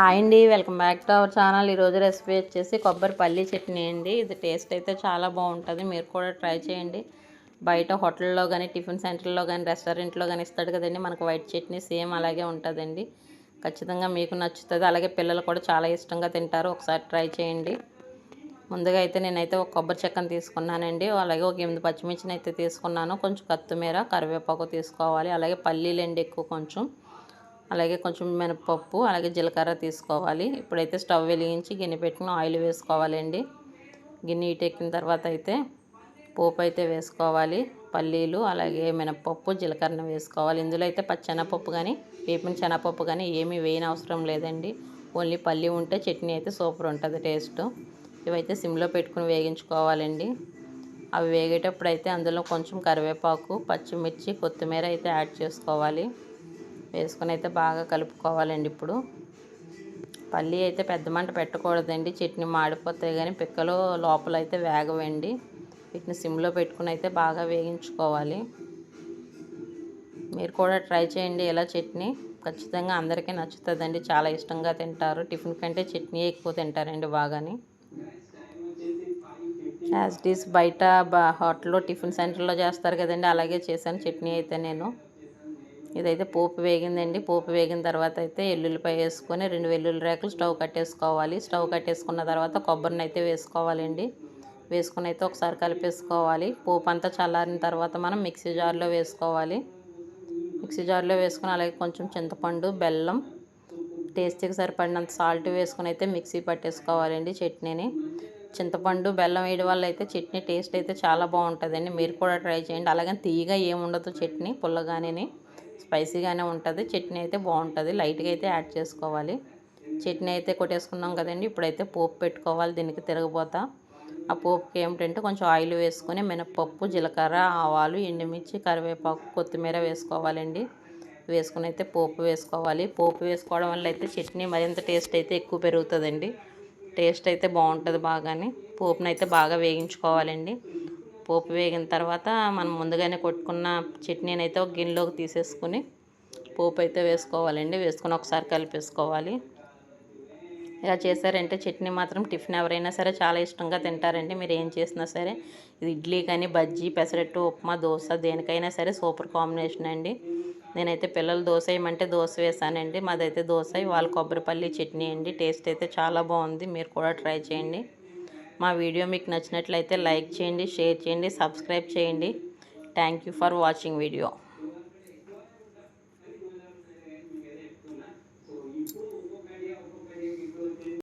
Hi అండి, welcome back to our channel. ఈరోజు recipe వచ్చేసి కొబ్బరి పల్లి చట్నీ అండి. ఇది టేస్ట్ అయితే చాలా బాగుంటుంది, మీరు కూడా ట్రై చేయండి. బయట హోటల్లో కానీ, టిఫిన్ సెంటర్లో కానీ, రెస్టారెంట్లో కానీ ఇస్తాడు కదండి మనకు వైట్ చట్నీ, సేమ్ అలాగే ఉంటుందండి. ఖచ్చితంగా మీకు నచ్చుతుంది, అలాగే పిల్లలు కూడా చాలా ఇష్టంగా తింటారు. ఒకసారి ట్రై చేయండి. ముందుగా అయితే నేనైతే ఒక కొబ్బరి చెక్కను తీసుకున్నానండి, అలాగే ఒక 8 పచ్చిమిర్చిని అయితే తీసుకున్నాను. కొంచెం కొత్తిమీర, కరివేపాకు తీసుకోవాలి, అలాగే పల్లీలండి ఎక్కువ కొంచెం, అలాగే కొంచెం మినపప్పు, అలాగే జీలకర్ర తీసుకోవాలి. ఇప్పుడైతే స్టవ్ వెలిగించి గిన్నె పెట్టుకుని ఆయిల్ వేసుకోవాలండి. గిన్నె ఎక్కిన తర్వాత అయితే పోపు అయితే వేసుకోవాలి. పల్లీలు, అలాగే మినపప్పు, జీలకర్ర వేసుకోవాలి. ఇందులో అయితే పచ్చెనపప్పు కానీ, వేపిన శనగపప్పు కానీ ఏమీ వేయని అవసరం లేదండి. ఓన్లీ పల్లి ఉంటే చట్నీ అయితే సూపర్ ఉంటుంది టేస్ట్. ఇవైతే సిమ్లో పెట్టుకుని వేగించుకోవాలండి. అవి వేగేటప్పుడు అయితే అందులో కొంచెం కరివేపాకు, పచ్చిమిర్చి, కొత్తిమీర అయితే యాడ్ చేసుకోవాలి. వేసుకొని అయితే బాగా కలుపుకోవాలండి. ఇప్పుడు పల్లి అయితే పెద్ద మంట పెట్టకూడదండి, చట్నీ మాడిపోతాయి, కానీ పిక్కలు లోపల అయితే వేగవండి. వీటిని సిమ్లో పెట్టుకుని అయితే బాగా వేగించుకోవాలి. మీరు కూడా ట్రై చేయండి ఇలా చట్నీ, ఖచ్చితంగా అందరికీ నచ్చుతుందండి, చాలా ఇష్టంగా తింటారు. టిఫిన్ కంటే చట్నీ ఎక్కువ తింటారండి బాగాని. యాజ్ ఇట్ ఈస్ బయట హోటల్లో, టిఫిన్ సెంటర్లో చేస్తారు కదండి, అలాగే చేశాను చట్నీ అయితే నేను. ఇదైతే పోపు వేగిందండి. పోపు వేగిన తర్వాత అయితే ఎల్లుల్లిపాయ వేసుకొని 2 వెల్లుల్లి రేకులు స్టవ్ కట్టేసుకోవాలి. స్టవ్ కట్టేసుకున్న తర్వాత కొబ్బరిని అయితే వేసుకోవాలండి. వేసుకుని అయితే ఒకసారి కలిపేసుకోవాలి. పోపు అంతా చల్లారిన తర్వాత మనం మిక్సీ జార్లో వేసుకోవాలి. మిక్సీ జార్లో వేసుకొని అలాగే కొంచెం చింతపండు, బెల్లం, టేస్ట్కి సరిపడినంత సాల్ట్ వేసుకొని అయితే మిక్సీ పట్టేసుకోవాలండి చట్నీని. చింతపండు, బెల్లం వేయడం వల్ల అయితే చట్నీ టేస్ట్ అయితే చాలా బాగుంటుందండి, మీరు కూడా ట్రై చేయండి. అలాగే తీయగా ఏముండదు చట్నీ, పుల్లగానే స్పైసీగానే ఉంటుంది. చట్నీ అయితే బాగుంటుంది, లైట్గా అయితే యాడ్ చేసుకోవాలి. చట్నీ అయితే కొట్టేసుకున్నాం కదండి, ఇప్పుడైతే పోపు పెట్టుకోవాలి. దీనికి తిరగబోతా ఆ పోపుకి ఏమిటంటే కొంచెం ఆయిల్ వేసుకొని మినపప్పు, జీలకర్ర, ఆవాలు, ఎండుమిర్చి, కరివేపాకు, కొత్తిమీర వేసుకోవాలండి. వేసుకుని అయితే పోపు వేసుకోవాలి. పోపు వేసుకోవడం వల్ల అయితే చట్నీ మరింత టేస్ట్ అయితే ఎక్కువ పెరుగుతుందండి. టేస్ట్ అయితే బాగుంటుంది బాగానే. పోపునైతే అయితే బాగా వేగించుకోవాలండి. పోపు వేగిన తర్వాత మనం ముందుగానే కొట్టుకున్న చట్నీని అయితే ఒక గిన్నెలోకి తీసేసుకుని పోపు అయితే వేసుకోవాలండి. వేసుకొని ఒకసారి కలిపేసుకోవాలి. ఇలా చేశారంటే చట్నీ మాత్రం టిఫిన్ ఎవరైనా సరే చాలా ఇష్టంగా తింటారండి. మీరు ఏం చేసినా సరే, ఇది ఇడ్లీ కానీ, బజ్జీ, పెసరట్టు, ఉప్మా, దోశ దేనికైనా సరే సూపర్ కాంబినేషన్ అండి. నేనైతే పిల్లలు దోశ వేయమంటే దోశ వేసానండి. మాదైతే దోశ, వాళ్ళ కొబ్బరిపల్లి చట్నీ అండి. టేస్ట్ అయితే చాలా బాగుంది, మీరు కూడా ట్రై చేయండి. మా వీడియో మీకు నచ్చినట్లయితే లైక్ చేయండి, షేర్ చేయండి, సబ్స్క్రైబ్ చేయండి. Thank you for watching video.